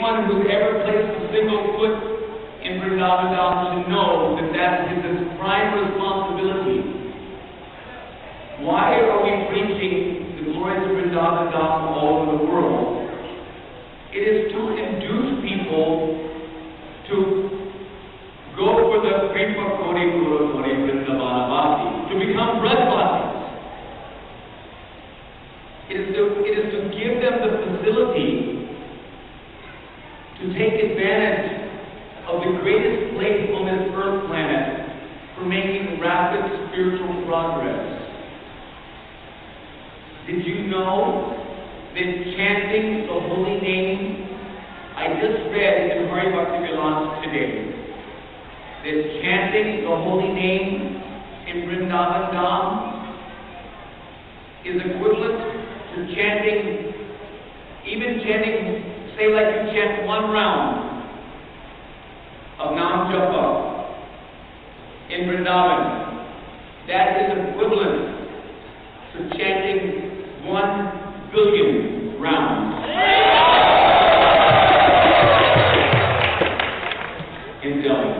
anyone who's ever placed a single foot in Vrindavan should know that that is his prime responsibility. Why are we preaching the glories of Vrindavan all over the world? It is to induce people to go for the Kripa Kori Guru Kori Vrindavanavasi, to become Brajvasis. It is to give them the facility to take advantage of the greatest place on this earth planet for making rapid spiritual progress. Did you know that chanting the holy name, I just read in Hari Bhakti Vilas today, that chanting the holy name in Vrindavan Dham is equivalent to chanting, even chanting, say like you chant one round of Nam Japa in Vrindavan, that is equivalent to chanting 1 billion rounds in Delhi.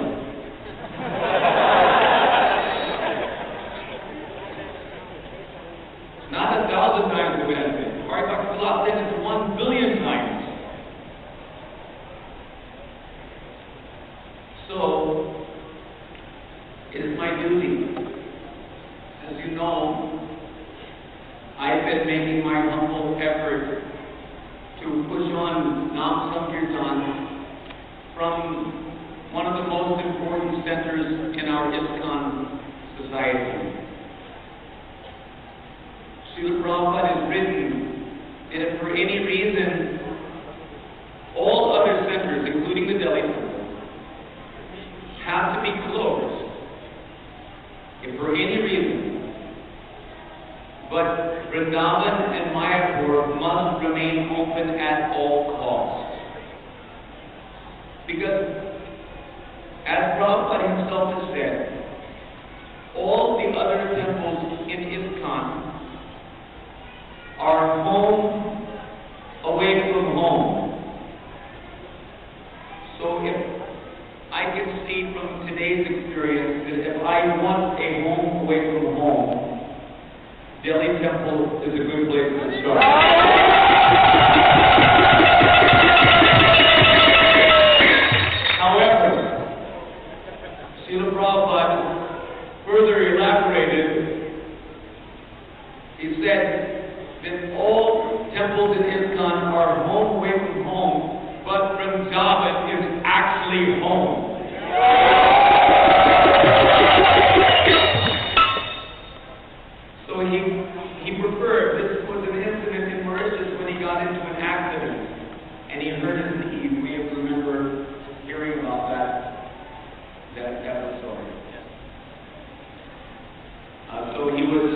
Not 1,000 times the benefit. Hari Bhakti Vilas said it's 1 billion times. So, it is my duty. As you know, I've been making my humble effort to push on Nam Sankirtan from one of the most important centers in our ISKCON society. Srila Prabhupada has written that if for any reason all other centers, including the Delhi Temple, have to be closed, if for any reason, but Vrindavan and Mayapur must remain open at all costs. Because, as Prabhupada himself has said, all the other temples in ISKCON are home away from home. So if I can see from today's experience that if I want a home away from home, Delhi Temple is a good place to start. However, Srila Prabhupada further elaborated. He said that all temples in ISKCON are home away from home, but Vrindavan is actually home. So he preferred, this was an incident in Mauritius when he got into an accident and he hurt his knee. We remember hearing about that episode. So he was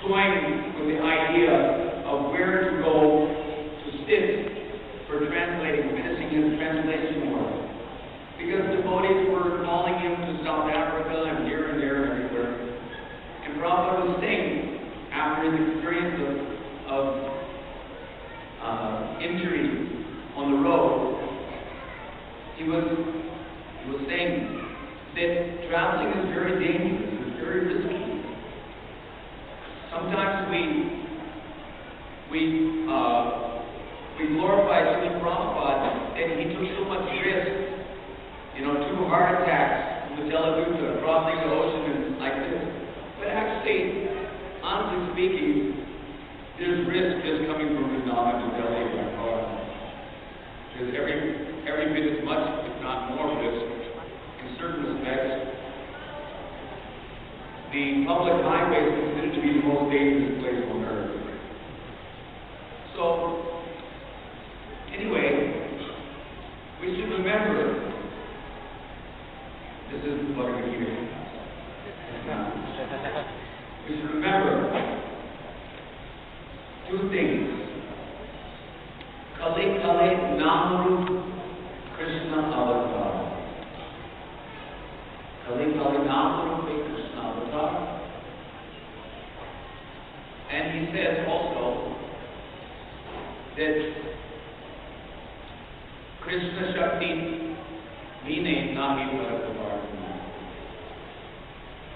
toying with the idea of where to go to sit for translating, finishing his translation work. Because devotees were calling him to South Africa and here and there and everywhere. And Prabhupada was saying, after his experience of injury on the road, he was saying that traveling is very dangerous, it's very risky. Sometimes we glorify Srila Prabhupada and he took so much risk. 2 heart attacks from the Telugu crossing the ocean and like this. But actually, honestly speaking, there's risk just coming from Vrindavan to Delhi by car. There's every bit as much, if not more, risk in certain respects. The public highway is considered to be the most dangerous place on earth. So, anyway, we should remember, this is Bhagavad Gita. We should remember 2 things. Kali Kali Namaru Krishna Avatar. Kali Kali Namaru Krishna Avatar. And he says also that Krishna Shakti meaning nahi paratapar.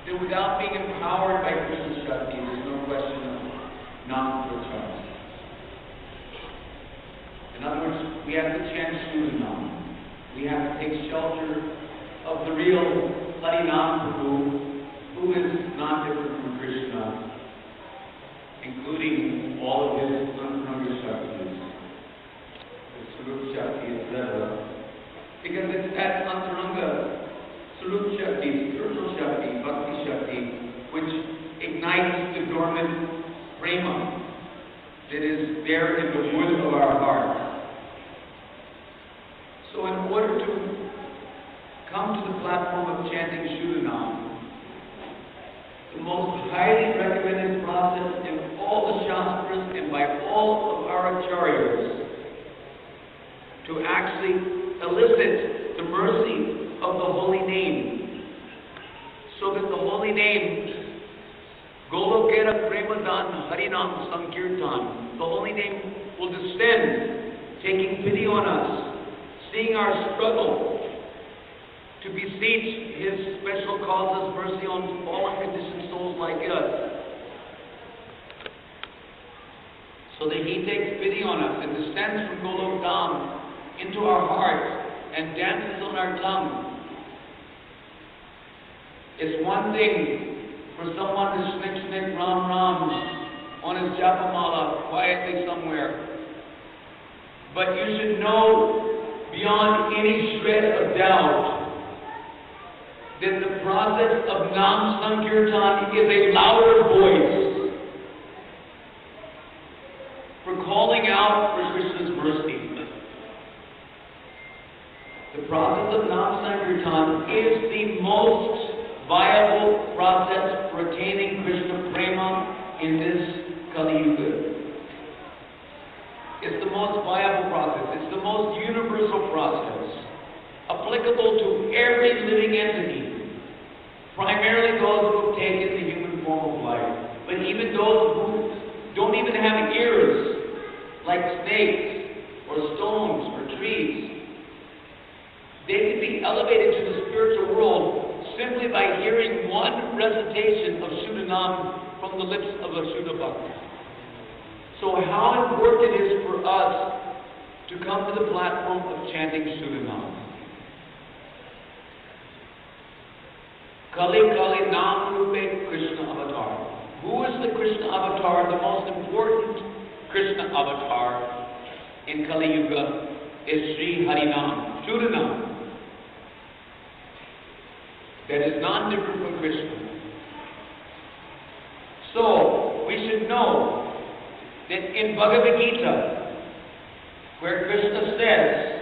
That without being empowered by Krishna Shakti, there's no question of non-prachara. In other words, we have to chant Surinam. We have to take shelter of the real Harinam Prabhu, who is not different from Krishna, including all of his Antaranga Shaktis, the Swarup Shakti, etc. Because it's that Antaranga, Swarup Shakti, spiritual Shakti, Bhakti Shakti, which ignites the dormant prema that is there in the wood of our heart. So in order to come to the platform of chanting Shuddhanam, the most highly recommended process in all the Shastras and by all of our acharyas to actually elicit the mercy of the holy name, so that the holy name, Golokera Premadan Harinam Sankirtan, the holy name will descend, taking pity on us, seeing our struggle to beseech His special causes mercy on fallen conditioned souls like us, so that He takes pity on us and descends from Golok Dham into our hearts and dances on our tongue. It's one thing for someone to snick Ram Ram on his Japamala quietly somewhere, but you should know beyond any shred of doubt that the process of Nam Sankirtan is a louder voice for calling out for Krishna's mercy. The process of Nam Sankirtan is the most viable process for attaining Krishna Prema in this Kali Yuga. It's the most viable process. It's the most universal process, applicable to every living entity, primarily those who have taken the human form of life, but even those who don't even have ears, like snakes or stones or trees. They can be elevated to the spiritual world simply by hearing one recitation of Shuddhanam from the lips of a Shuddha Bhakta. So how important it is for us to come to the platform of chanting Shuddhanam. Kali Kali Nam Rupe Krishna Avatar. Who is the Krishna Avatar? The most important Krishna Avatar in Kali Yuga is Sri Harinam, Shuddhanam. That is not different from Krishna. So, we should know that in Bhagavad Gita, where Krishna says,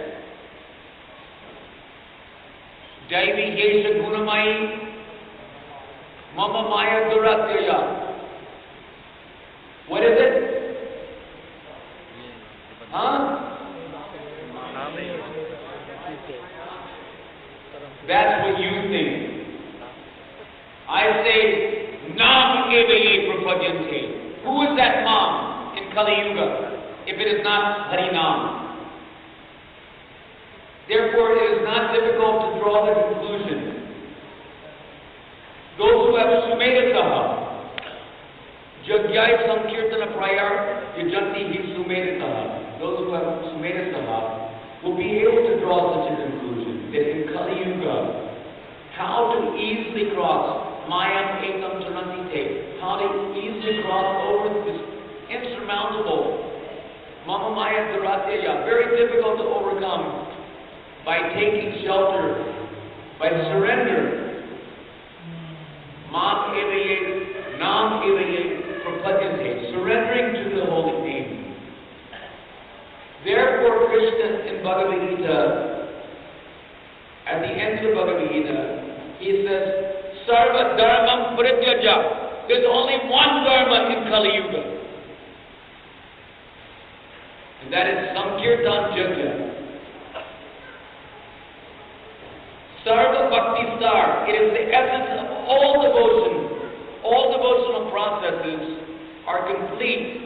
Daivi Yesha Gunamayi Mama Maya Duratyaya. What is it? Huh? That's what you think. I say, Nam Evaye Prapadyante. Who is that mom in Kali Yuga, if it is not Harinam? Therefore, it is not difficult to draw the conclusion. Those who have Sumeditaha, Jagyai Sankirtana Prayar, Yajanti Hi Sumeditaha. Those who have Sumeditaha will be able to draw such a conclusion that in Kali Yuga, how to easily cross Mayam Ekam Chanantite, how to easily cross over this insurmountable Mama Maya Duratyaya, very difficult to overcome, by taking shelter, by surrender. Mam Evaye, Nam Evaye, Prapadyante, surrendering to the holy name. Therefore, Krishna in Bhagavad Gita, at the end of Bhagavad Gita, he says, Sarva Dharmam Parityaja. There's only one Dharma in Kali Yuga. And that is Sankirtan Jagya. Sarva Bhakti Star. It is the essence of all devotion. All devotional processes are complete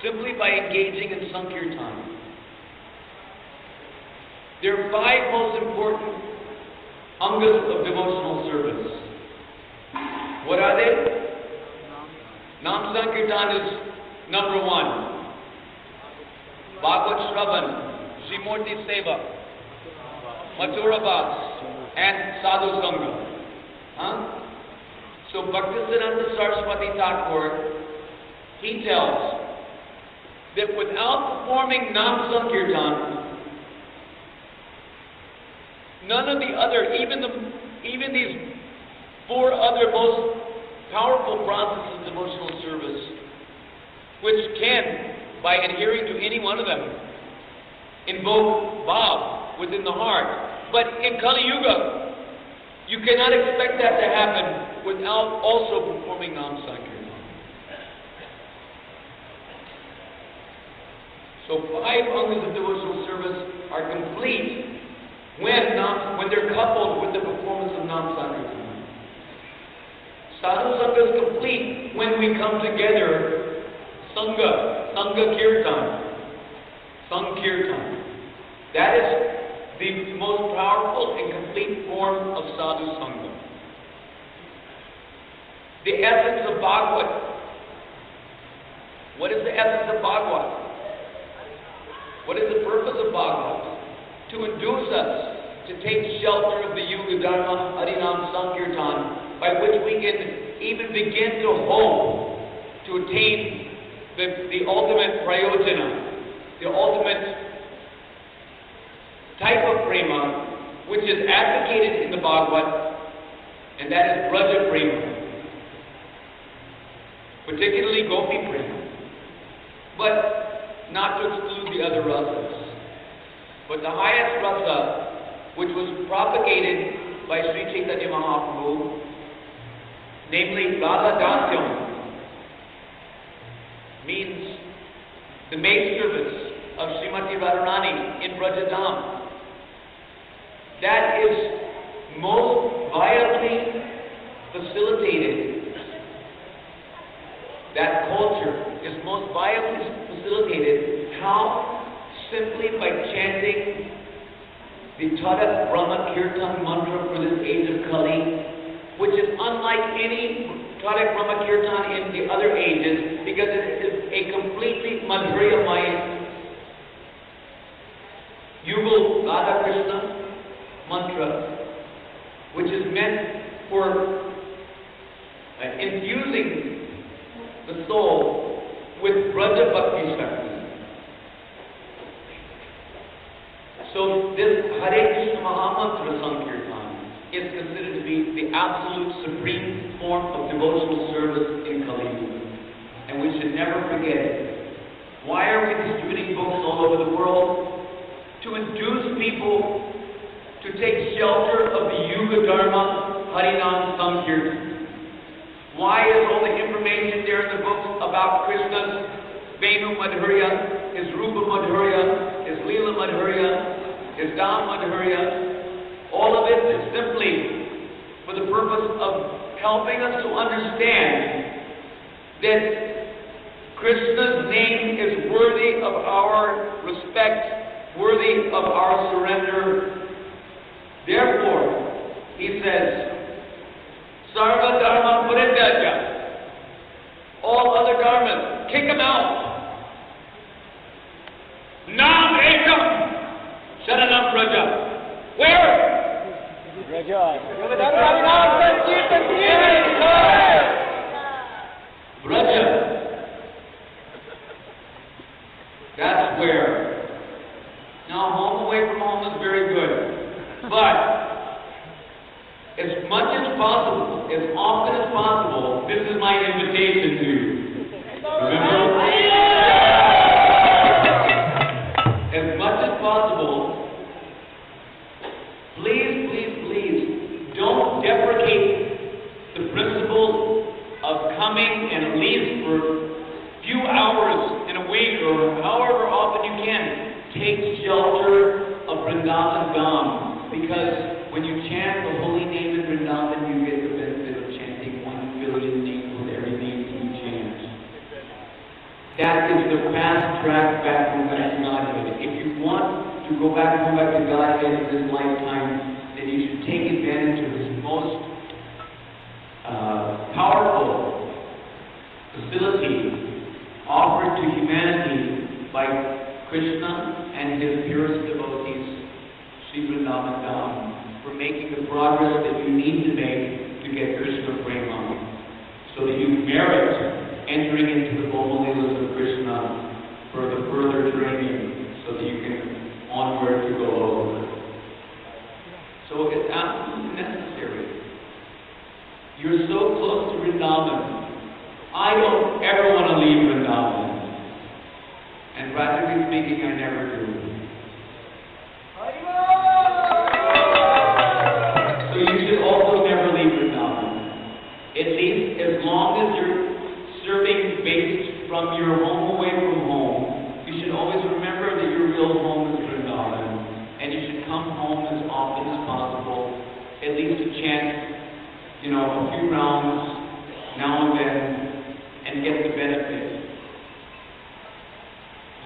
simply by engaging in Sankirtan. There are 5 most important angas of devotional service. What are they? Nam Sankirtan is number 1. Bhagavad Shravan, Srimurti Seva, Mathura Vas, and Sadhu Sangha. So Bhaktisiddhanta Saraswati Thakur, he tells that without performing Nam Sankirtan, none of the other, even these 4 other most powerful processes of devotional service, which can, by adhering to any one of them, invoke Bhav within the heart. But in Kali Yuga, you cannot expect that to happen without also performing Nam Sankirtan. So 5 angas of devotional service are complete when they're coupled with the performance of Nam Sankirtan. Sadhu Sangha is complete when we come together, Sangha Kirtan, Sankirtan. That is the most powerful and complete form of Sadhu Sangha. The essence of Bhagavad. What is the essence of Bhagavad? What is the purpose of Bhagavad? To induce us to take shelter of the Yuga Dharma Harinam Sankirtan, by which we can even begin to hope to attain the ultimate prayojana, the ultimate type of prema, which is advocated in the Bhagavad, and that is Braja prema, particularly Gopi prema, but not to exclude the other rasas. But the highest rasa, which was propagated by Sri Chaitanya Mahaprabhu, namely Radha Dasyam, means the maid service of Srimati Radharani in Brajadam. That is most violently facilitated. That culture is most violently facilitated. How? Simply by chanting the Tadak Brahma Kirtan mantra for this age of Kali, which is unlike any Tadak Brahma Kirtan in the other ages, because it is a completely Madhurya-maya Yugal Radha Krishna mantra, which is meant for infusing the soul with Braja Bhakti Shakti. So this Hare Krishna Mahamantra Sankirtan is considered to be the absolute supreme form of devotional service in Kali Yuga. And we should never forget it. Why are we distributing books all over the world? To induce people to take shelter of the Yuga Dharma Harinam Sankirtan. Why is all the information there in the books about Krishna's Venu Madhurya, his Rupa Madhurya, his Leela Madhurya, his Dham Madhurya? All of it is simply for the purpose of helping us to understand that Krishna's name is worthy of our respect, worthy of our surrender. Therefore, he says, Sarva Dharma Parityaja. All other dharmas, kick them out. Nam Ekam Sharanam Braja. Where? Braja. That's where. Now, home away from home is very good. But as much as possible, as often as possible, this is my invitation to you. Remember? As much as possible, please, don't deprecate the principle of coming and at least for a few hours in a week or however often you can, take shelter of Vrindavan Dham, because when you chant the holy name in Vrindavan, you get the benefit of chanting 1 billion names with every name you chant. That is the fast track back from Godhead. If you want to to go back to Godhead in this lifetime, then you should take advantage of this most powerful facility offered to humanity by Krishna and his purest devotees, Sri Vrindavan Dham, for making the progress that you need to make to get Krishna Prema, so that you merit entering into the Gopal Leelas of Krishna for the further training, so that you can onward to go over. So it's absolutely necessary. You're so close to Vrindavan. I don't ever want to leave Vrindavan. And practically speaking, I never do. So you should also never leave Vrindavan. At least as long as you're serving based from your home away from home, you should always remember that your real home is Vrindavan. And you should come home as often as possible, at least to chant, a few rounds now and then, and get the benefit.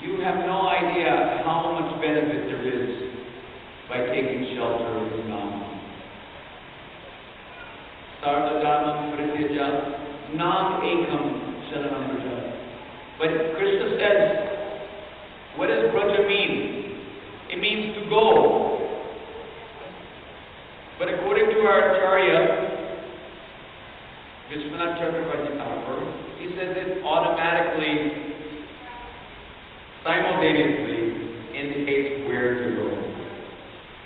You have no idea how much benefit there is by taking shelter of Vrindavan. Sarva dharmam prityaja nam ekam sharanam vraja. But Krishna says, what does vraja mean? It means to go. But according to our Acharya, Vishwanath Chakravarti Thakur, he says it automatically, simultaneously indicates where to go.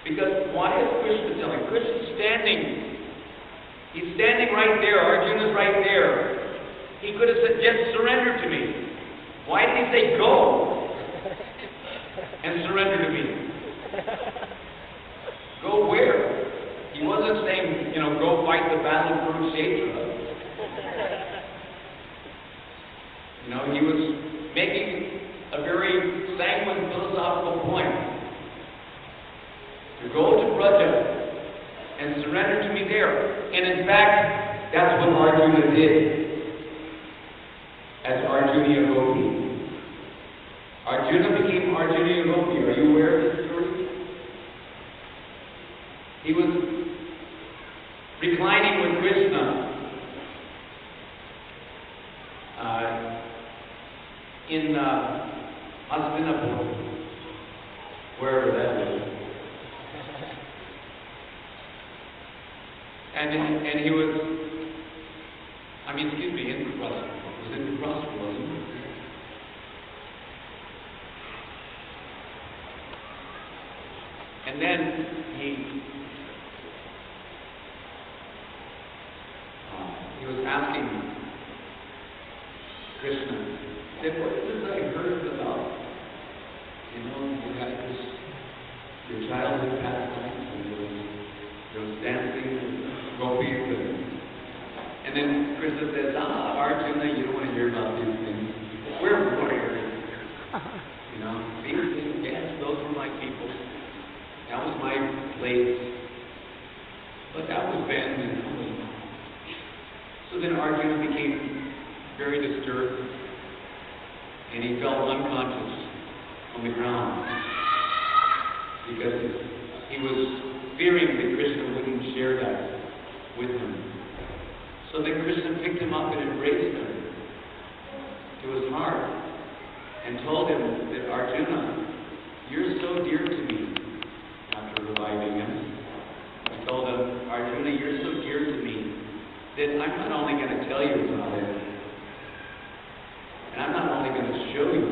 Because why is Krishna telling? Krishna's standing. He's standing right there. Arjuna's right there. He could have said, just surrender to me. Why did he say go? And surrender to me. Go where? He wasn't saying, go fight the battle of Kurukshetra. He was making a very sanguine philosophical point. To go to Braja and surrender to me there. And in fact, that's what Arjuna did as Arjuna Gopi. Arjuna became Arjuna Gopi. Are you aware of this story? He was reclining with Krishna in Hastinapur, wherever that is. And he was, in Kubrasya. It was in Kubrasya, wasn't it? And then he was asking Krishna, he said, what is this I heard about? You had this, your childhood pastime, and there was dancing and gopis, and then Krishna says, Arjuna, you don't want to hear about these things. We're warriors. These things, yes, those were my people. That was my place. But that was then, So then Arjuna became very disturbed, and he fell unconscious on the ground because he was fearing that Krishna wouldn't share that with him. So then Krishna picked him up and embraced him to his heart and told him that, Arjuna, you're so dear to me. After reviving him, he told him, Arjuna, you're so dear to me that I'm not only going to tell you about it, and I'm not only going to show you,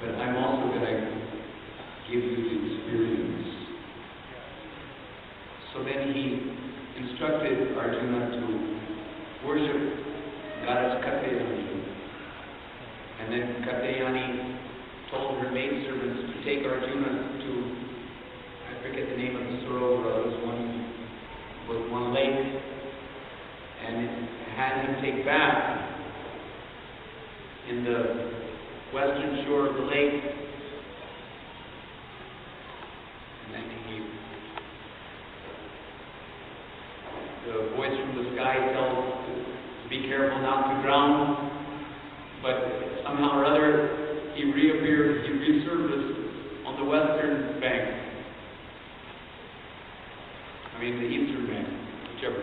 but I'm also going to give you the experience. So then he instructed Arjuna to worship Goddess Katyayani. And then Katyayani told her maidservants to take Arjuna to, I forget the name of the Sarovara, it was one lake, and had him take bath in the western shore of the lake. And then the voice from the sky tells to be careful not to drown, but somehow or other he reappeared, he resurfaced on the western bank. I mean, the eastern bank, whichever.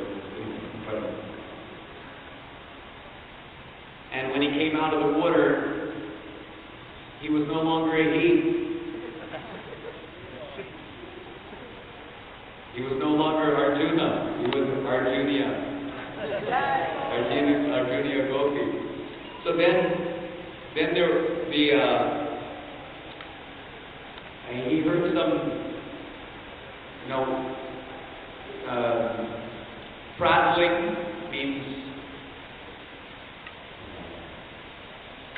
And when he came out of the water, he was no longer a he. He was no longer Arjuna. He was Arjunia. Arjunia Gopi. So then he heard some, prattling means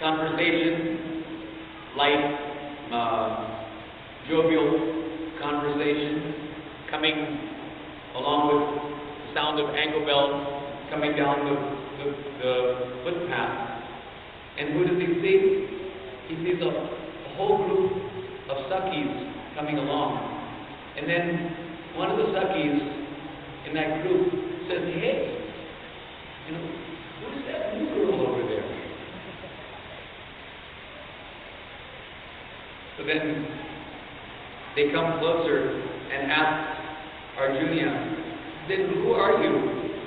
conversation, light, jovial conversation, coming along with the sound of ankle bells, coming down the footpath. And who does he see? He sees a whole group of Sakhis coming along. And then one of the Sakhis in that group says, hey, who's that new girl over there? So then they come closer and ask Arjuna, then who are you?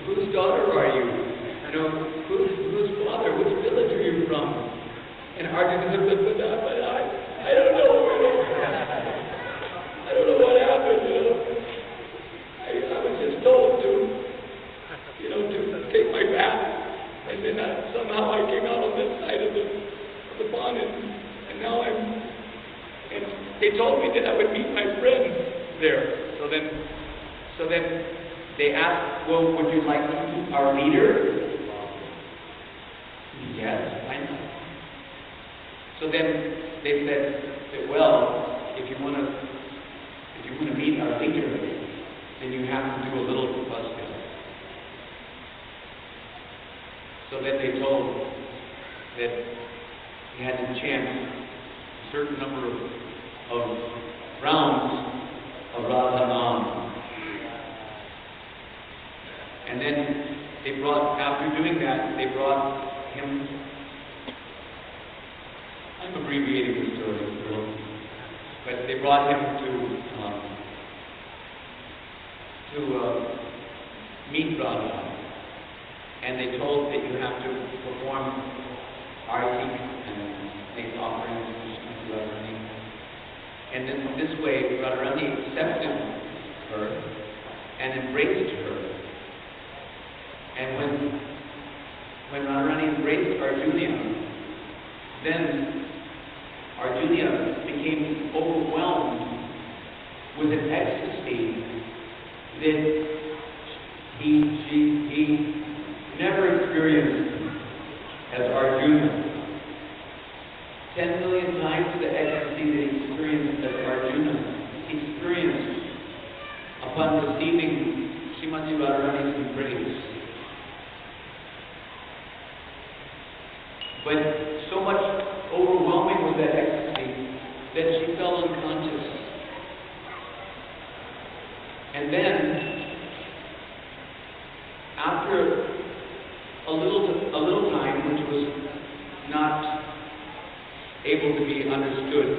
Whose daughter are you? Whose father? Which village are you from? And Arjuna said, but I don't know. I don't know what happened. I was just told to take my bath, and then somehow I came out on this side of the pond, and now and they told me that I would meet my friend there. So then they asked, well, would you like to meet our leader? Yes, I know. So then they said, well, if you want to meet our leader, then you have to do a little tapasya. So then they told that he had to chant a certain number of rounds of Radha Nam. And then after doing that, they brought him, I'm abbreviating the story, but they brought him to meet Radha. And they told that you have to perform arati and make offerings to Radharani. And then this way, Radharani accepted her and embraced her. And when Radharani embraced Arjuna, then Arjuna became overwhelmed with an ecstasy that he never experienced as Arjuna. 10 million times the ecstasy that he experienced as Arjuna, he experienced upon receiving Srimati Radharani's embrace. But so much overwhelming was that ecstasy that she fell unconscious. And then, after a little time, which was not able to be understood,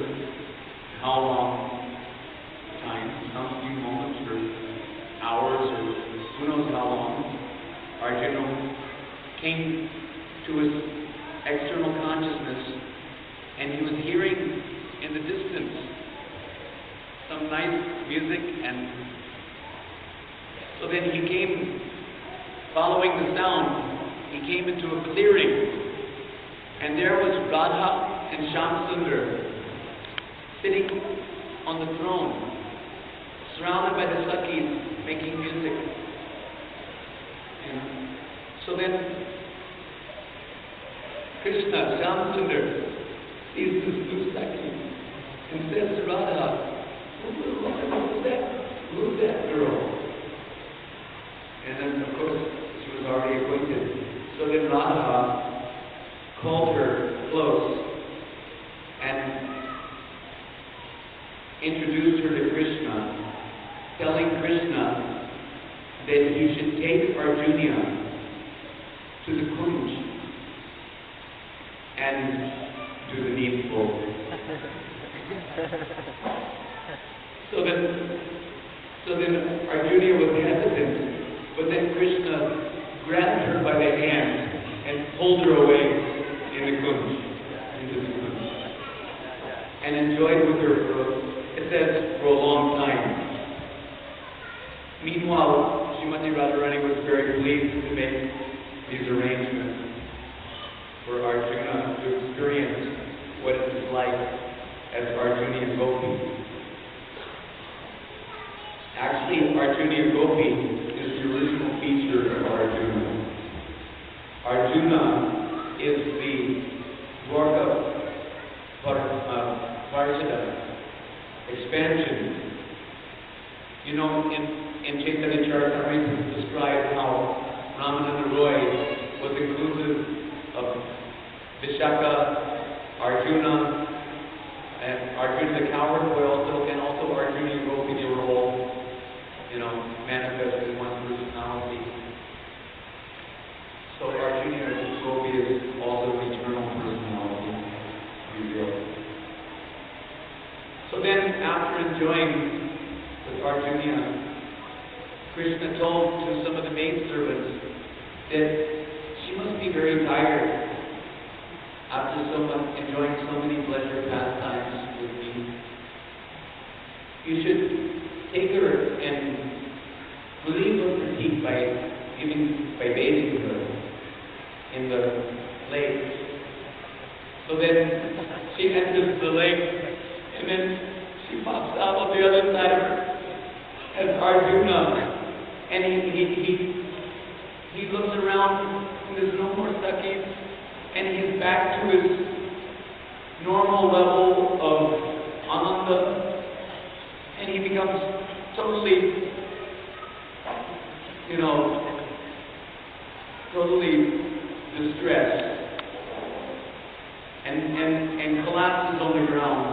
how long time, some few moments or hours or who knows how long, Arjuna came to his external consciousness, and he was hearing in the distance some nice music, and so then he came, following the sound, he came into a clearing, and there was Radha and Shamsundar sitting on the throne, surrounded by the Sakhis making music. And so then Krishna, Shamsundar, sees this blue Sakhi and says to Radha, who's that girl? And then, of course, she was already acquainted. So then Radha called her close and introduced her to Krishna, telling Krishna that he should take Arjuna to the Kunj and do the needful. So then Arjuna was hesitant, but then Krishna grabbed her by the hand and pulled her away into the kunj, and enjoyed with her for a long time. Meanwhile, Srimati Radharani was very pleased to make these arrangements for Arjuna to experience what it is like as Arjuna and Gopi. Actually, Arjuna and Gopi is the original feature of Arjuna. Arjuna is the Dwarka Parshada expansion. You know, in Chaitanya Charitamrita it's described how Ramananda Roy was inclusive of Vishaka, Arjuna, and Arjuna the coward boy and also Arjuna and Gopi. They were all, manifested in one personality. So Arjuna and Gopi is also the eternal personality revealed. So then, after enjoying with Arjuna, Krishna told to some of the maidservants that she must be very tired after enjoying so many pleasure pastimes with me. You should take her and relieve her fatigue by bathing her in the lake. So then she enters the lake, and then she pops out on the other side of her as Arjuna, and he looks around, and there's no more sakis, and he's back to his normal level of ananda, and he becomes totally, totally distressed, and collapses on the ground.